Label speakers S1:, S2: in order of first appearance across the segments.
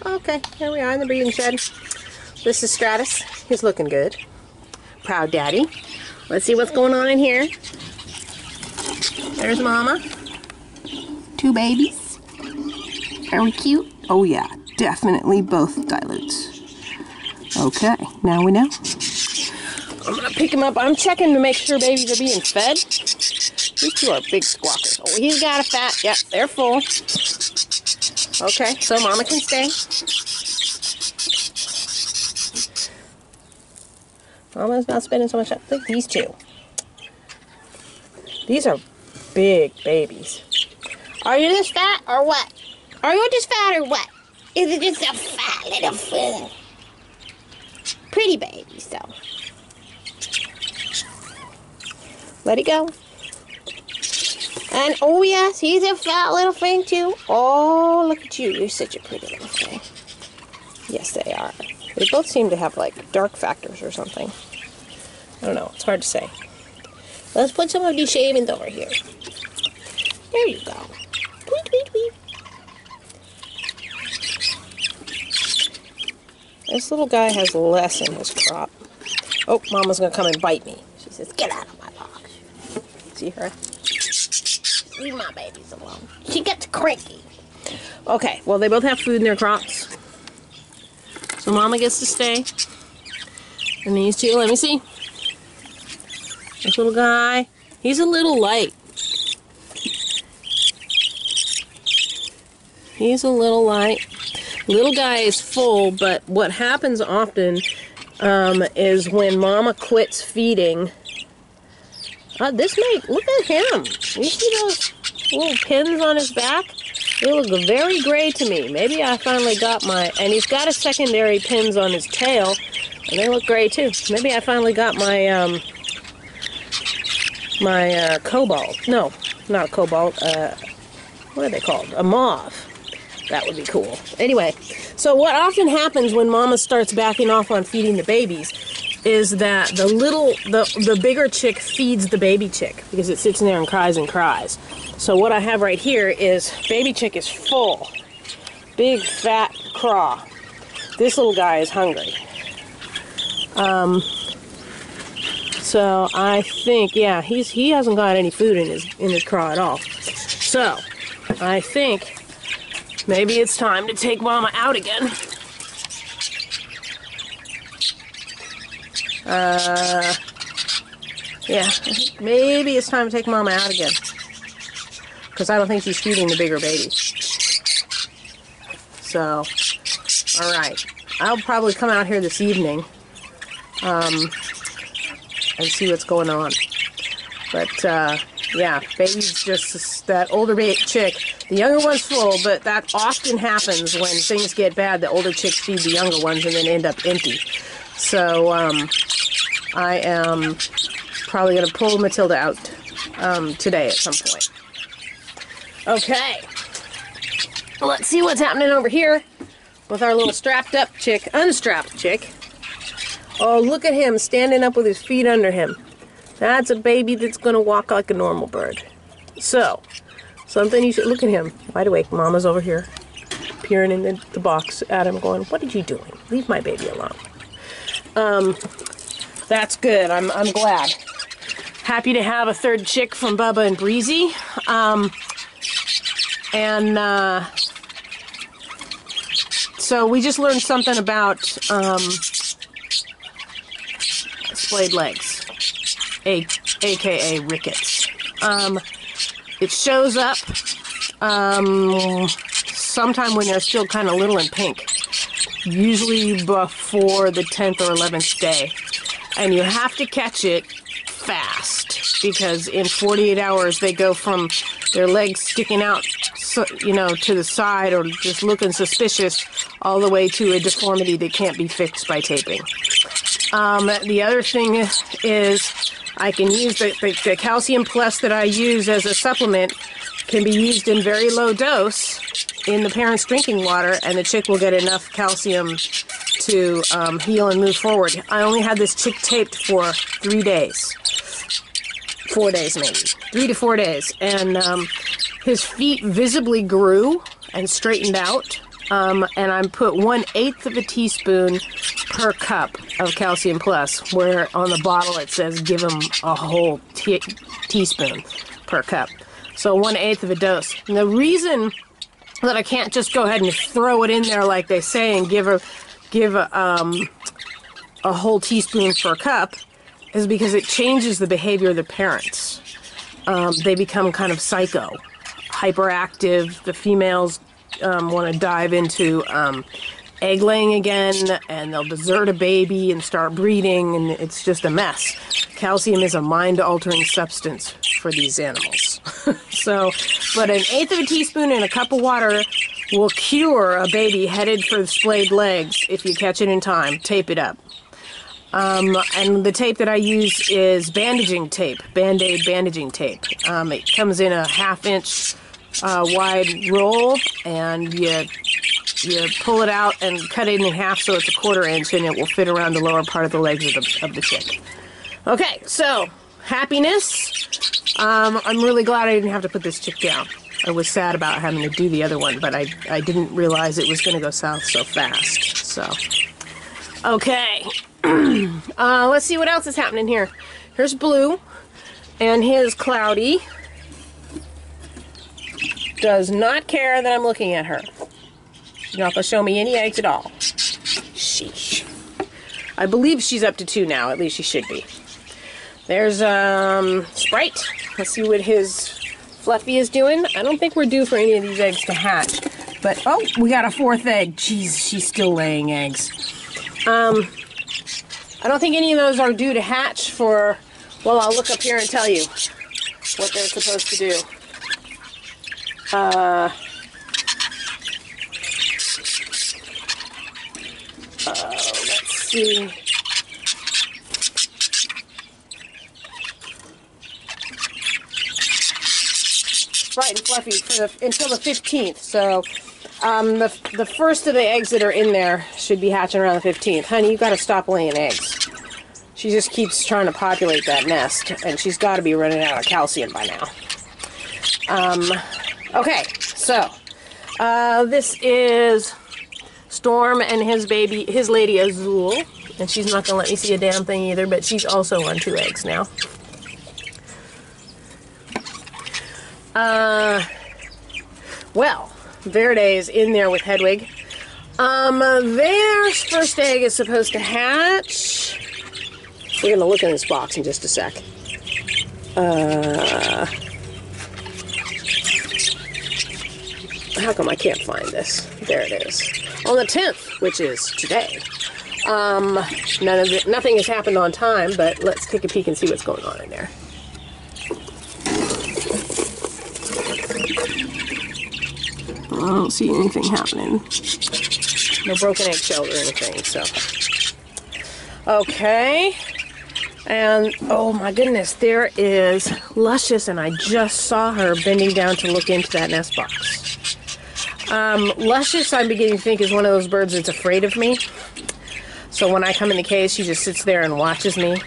S1: Okay, here we are in the breeding shed. This is Stratus. He's looking good. Proud daddy. Let's see what's going on in here. There's Mama. 2 babies. Very cute. Oh yeah, definitely both dilutes. Okay, now we know. I'm gonna pick him up. I'm checking to make sure babies are being fed. These 2 are big squawkers. Oh, he's got a fat. Yep, they're full. Okay, so Mama can stay. Mama's not spending so much time. Look at these 2. These are big babies. Are you just fat or what? Are you just fat or what? Is it just a fat little fool? Pretty babies, though. Let it go. And, oh yes, he's a fat little thing, too. Oh, look at you. You're such a pretty little thing. Yes, they are. They both seem to have, like, dark factors or something. I don't know. It's hard to say. Let's put some of these shavings over here. There you go. Tweet, tweet, tweet. This little guy has less in his crop. Oh, Mama's going to come and bite me. She says, get out of my box. See her? Leave my babies alone. She gets cranky. Okay, well, they both have food in their crops. So Mama gets to stay. And these 2, let me see. This little guy, he's a little light. He's a little light. Little guy is full, but what happens often is when Mama quits feeding. Look at him. You see those little pins on his back? They look very gray to me. Maybe I finally got my, and he's got a secondary pins on his tail, and they look gray too. Maybe I finally got my, cobalt. No, not a cobalt. What are they called? A mauve. That would be cool. Anyway, so what often happens when Mama starts backing off on feeding the babies is that the bigger chick feeds the baby chick because it sits in there and cries and cries. So what I have right here is baby chick is full. Big fat craw. This little guy is hungry. So I think, yeah, he hasn't got any food in his craw at all. So I think maybe it's time to take Mama out again. Yeah, I think maybe it's time to take Mama out again. Because I don't think she's feeding the bigger baby. So, alright. I'll probably come out here this evening and see what's going on. But, yeah, baby's just that older chick. The younger one's full, but that often happens when things get bad. The older chicks feed the younger ones and then end up empty. So, I am probably going to pull Matilda out today at some point. Okay. Let's see what's happening over here with our little strapped up chick, unstrapped chick. Oh, look at him standing up with his feet under him. That's a baby that's going to walk like a normal bird. So, something you should... Look at him. Wide awake. Mama's over here, peering in the box at him, going, what are you doing? Leave my baby alone. That's good. I'm glad. Happy to have a third chick from Bubba and Breezy. So we just learned something about splayed legs, aka rickets. It shows up sometime when they're still kind of little and pink, usually before the 10th or 11th day. And you have to catch it fast because in 48 hours they go from their legs sticking out, to the side or just looking suspicious all the way to a deformity that can't be fixed by taping. The other thing is I can use the Calcium Plus that I use as a supplement can be used in very low dose in the parent's drinking water, and the chick will get enough calcium to heal and move forward. I only had this chick taped for 3 days. 4 days maybe. 3 to 4 days. And his feet visibly grew and straightened out. and I put 1/8 of a teaspoon per cup of Calcium Plus, where on the bottle it says give them a whole teaspoon per cup. So 1/8 of a dose. And the reason that I can't just go ahead and throw it in there like they say and give a whole teaspoon per cup is because it changes the behavior of the parents. They become kind of psycho, hyperactive. The females want to dive into egg laying again, and they'll desert a baby and start breeding, and it's just a mess. Calcium is a mind-altering substance for these animals. So, but 1/8 of a teaspoon in a cup of water will cure a baby headed for the splayed legs if you catch it in time. Tape it up. And the tape that I use is bandaging tape, Band-Aid bandaging tape. It comes in a 1/2-inch wide roll, and you pull it out and cut it in half so it's a 1/4 inch, and it will fit around the lower part of the legs of the chick. Okay, so happiness. I'm really glad I didn't have to put this chick down. I was sad about having to do the other one, but I didn't realize it was going to go south so fast. So, okay. Let's see what else is happening here. Here's Blue, and his Cloudy does not care that I'm looking at her. She's not going to show me any eggs at all. Sheesh. I believe she's up to 2 now. At least she should be. There's Sprite. Let's see what his Fluffy is doing. I don't think we're due for any of these eggs to hatch. But, oh, we got a 4th egg. Jeez, she's still laying eggs. I don't think any of those are due to hatch for, well, I'll look up here and tell you what they're supposed to do. Let's see. Right, and Fluffy until the 15th. So the first of the eggs that are in there should be hatching around the 15th. Honey, you got to stop laying eggs. She just keeps trying to populate that nest, and she's got to be running out of calcium by now. Okay, so this is Storm and his baby, his lady Azul, and she's not gonna let me see a damn thing either, but she's also on 2 eggs now. Well, Verde is in there with Hedwig. Their first egg is supposed to hatch. We're gonna look in this box in just a sec. How come I can't find this? There it is. On the 10th, which is today. Nothing has happened on time, but let's take a peek and see what's going on in there. I don't see anything happening. No broken eggshells or anything, so. Okay. And, oh my goodness, there is Luscious, and I just saw her bending down to look into that nest box. Luscious, I'm beginning to think, is one of those birds that's afraid of me. So when I come in the cage, she just sits there and watches me.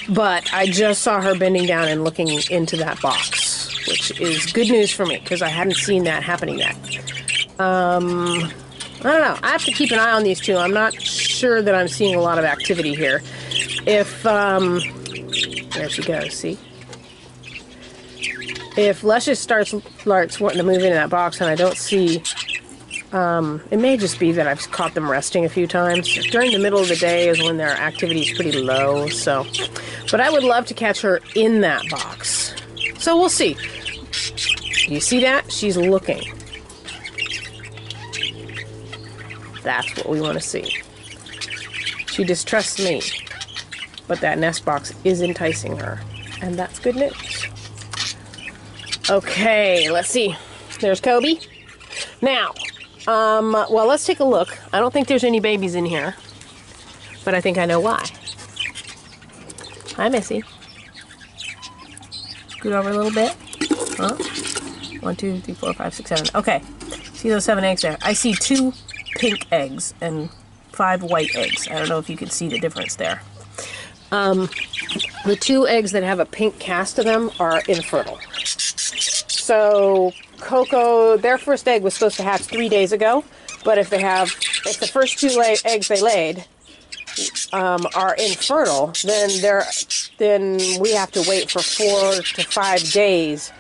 S1: But I just saw her bending down and looking into that box, which is good news for me, because I hadn't seen that happening yet. I don't know. I have to keep an eye on these two. I'm not sure that I'm seeing a lot of activity here. If, there she goes, see? If Luscious starts wanting to move into that box and I don't see, it may just be that I've caught them resting a few times. During the middle of the day is when their activity is pretty low, so. But I would love to catch her in that box. So we'll see. You see that? She's looking. That's what we want to see. She distrusts me, but that nest box is enticing her, and that's good news. Okay, let's see. There's Kobe. Now, well, let's take a look. I don't think there's any babies in here, but I think I know why. Hi, Missy. Scoot over a little bit. Huh? 1, 2, 3, 4, 5, 6, 7. Okay. See those 7 eggs there? I see 2 pink eggs and 5 white eggs. I don't know if you can see the difference there. The 2 eggs that have a pink cast to them are infertile. So Coco, their first egg was supposed to hatch 3 days ago, but if the first 2 eggs they laid are infertile, then we have to wait for 4 to 5 days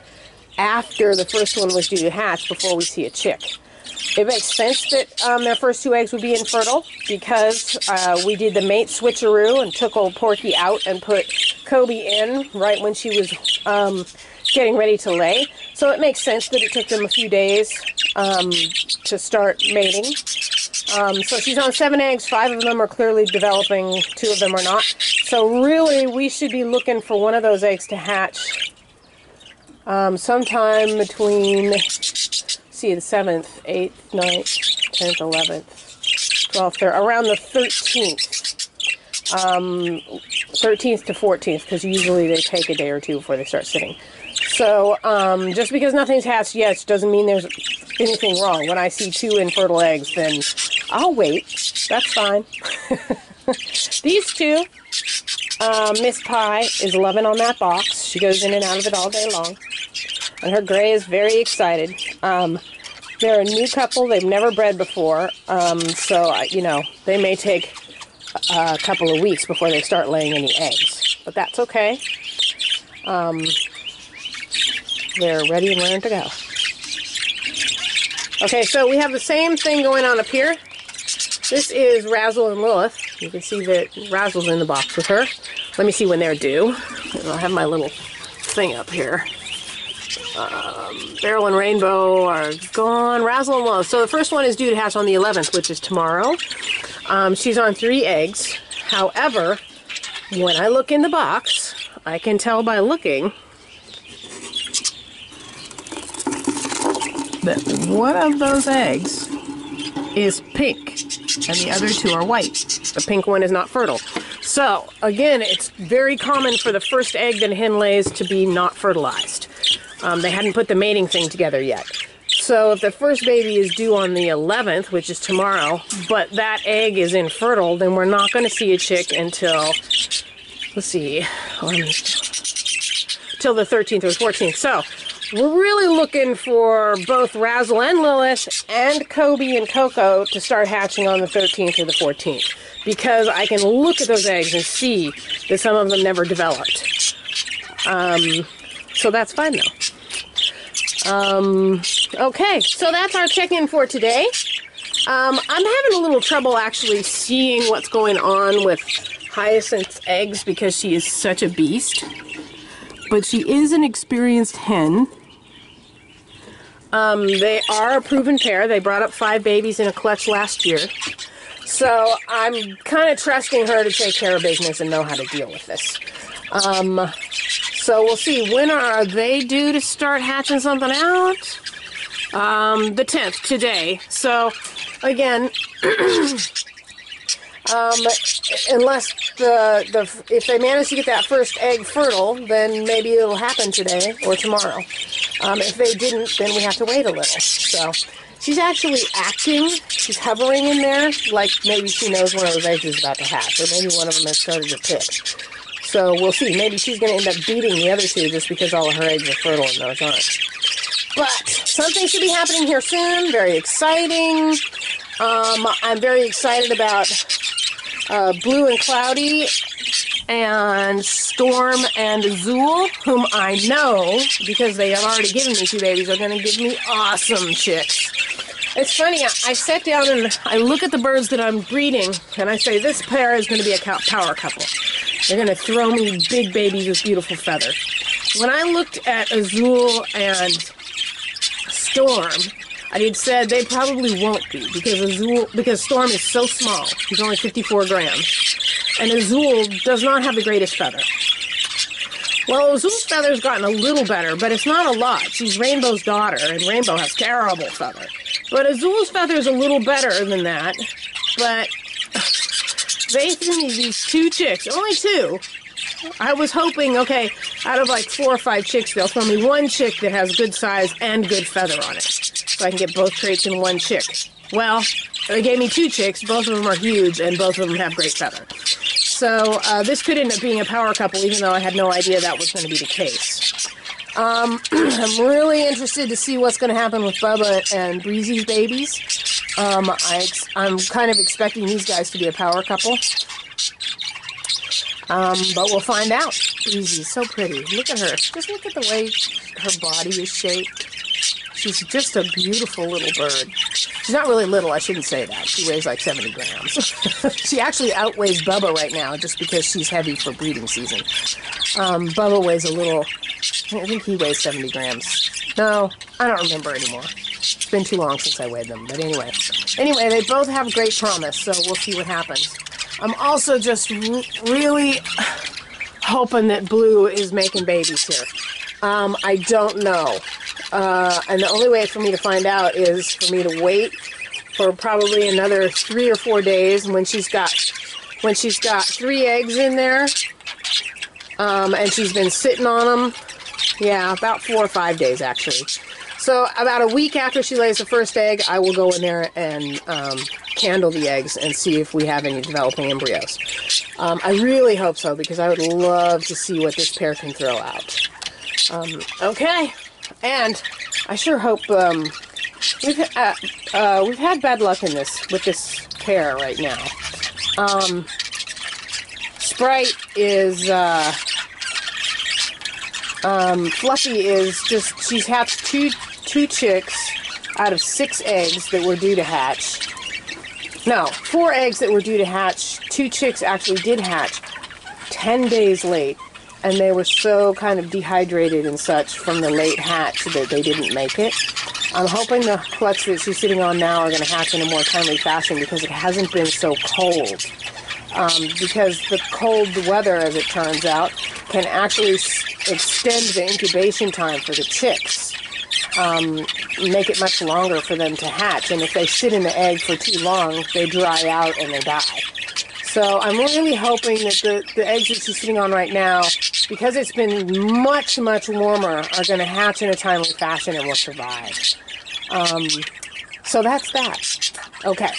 S1: after the first one was due to hatch before we see a chick. It makes sense that their first 2 eggs would be infertile because we did the mate switcheroo and took old Porky out and put Kobe in right when she was getting ready to lay. So it makes sense that it took them a few days to start mating. So she's on 7 eggs. 5 of them are clearly developing. 2 of them are not. So really, we should be looking for one of those eggs to hatch sometime between, see, the 7th, 8th, 9th, 10th, 11th, 12th, around the 13th. 13th to 14th, because usually they take a day or 2 before they start sitting. So, just because nothing's hatched yet doesn't mean there's anything wrong. When I see 2 infertile eggs, then I'll wait. That's fine. These 2, Miss Pie is loving on that box. She goes in and out of it all day long. And her gray is very excited. They're a new couple. They've never bred before. So, you know, they may take a couple of weeks before they start laying any eggs. But that's okay. They're ready and raring to go. Okay, so we have the same thing going on up here. This is Razzle and Lilith. You can see that Razzle's in the box with her. Let me see when they're due. I'll have my little thing up here. Beryl and Rainbow are gone. Razzle and Lilith. So the first one is due to hatch on the 11th, which is tomorrow. She's on 3 eggs. However, when I look in the box, I can tell by looking that one of those eggs is pink and the other 2 are white. The pink one is not fertile. So, again, it's very common for the first egg that a hen lays to be not fertilized. They hadn't put the mating thing together yet. So if the first baby is due on the 11th, which is tomorrow, but that egg is infertile, then we're not going to see a chick until, let's see, till the 13th or 14th. So we're really looking for both Razzle and Lilith and Kobe and Coco to start hatching on the 13th or the 14th. Because I can look at those eggs and see that some of them never developed. So that's fine though. Okay, so that's our check-in for today. I'm having a little trouble actually seeing what's going on with Hyacinth's eggs because she is such a beast. But she is an experienced hen. They are a proven pair. They brought up 5 babies in a clutch last year. So I'm kind of trusting her to take care of business and know how to deal with this. So we'll see. When are they due to start hatching something out? The 10th, today. So, again, unless if they manage to get that first egg fertile, then maybe it'll happen today or tomorrow. If they didn't, then we have to wait a little. So she's actually acting. She's hovering in there like maybe she knows one of those eggs is about to hatch, or maybe one of them has started to pick. So we'll see. Maybe she's going to end up beating the other 2 just because all of her eggs are fertile and those aren't. But something should be happening here soon. Very exciting. I'm very excited about Blue and Cloudy and Storm and Azul, whom I know, because they have already given me 2 babies, are going to give me awesome chicks. It's funny, I sat down and I look at the birds that I'm breeding, and I say, this pair is going to be a power couple. They're going to throw me big babies with beautiful feathers. When I looked at Azul and Storm, I had said they probably won't be, because Storm is so small. He's only 54 grams. And Azul does not have the greatest feather. Well, Azul's feather's gotten a little better, but it's not a lot. She's Rainbow's daughter, and Rainbow has terrible feather. But Azul's feather's a little better than that. But they threw me these 2 chicks, only 2. I was hoping, okay, out of like 4 or 5 chicks, they'll throw me 1 chick that has good size and good feather on it. So I can get both traits in 1 chick. Well, they gave me 2 chicks. Both of them are huge, and both of them have great feather. So this could end up being a power couple, even though I had no idea that was going to be the case. I'm really interested to see what's going to happen with Bubba and Breezy's babies. I'm kind of expecting these guys to be a power couple. But we'll find out. Breezy's so pretty. Look at her. Just look at the way her body is shaped. She's just a beautiful little bird. She's not really little, I shouldn't say that. She weighs like 70 grams. She actually outweighs Bubba right now just because she's heavy for breeding season. Bubba weighs a little, I think he weighs 70 grams. No, I don't remember anymore. It's been too long since I weighed them, but anyway. Anyway, they both have great promise, so we'll see what happens. I'm also just really hoping that Blue is making babies here. I don't know. And the only way for me to find out is for me to wait for probably another 3 or 4 days. And when she's got 3 eggs in there, and she's been sitting on them, yeah, about 4 or 5 days actually. So about a week after she lays the first egg, I will go in there and candle the eggs and see if we have any developing embryos. I really hope so, because I would love to see what this pair can throw out. Okay, and I sure hope we've had bad luck in with this pair right now. Sprite is Fluffy is just, she's hatched two chicks out of 6 eggs that were due to hatch. No, 4 eggs that were due to hatch. 2 chicks actually did hatch 10 days late. And they were so kind of dehydrated and such from the late hatch that they didn't make it. I'm hoping the clutch that she's sitting on now are going to hatch in a more timely fashion because it hasn't been so cold. Because the cold weather, as it turns out, can actually extend the incubation time for the chicks. Make it much longer for them to hatch. And if they sit in the egg for too long, they dry out and they die. So I'm really hoping that the eggs that she's sitting on right now, because it's been much, much warmer, are going to hatch in a timely fashion and will survive. So that's that. Okay.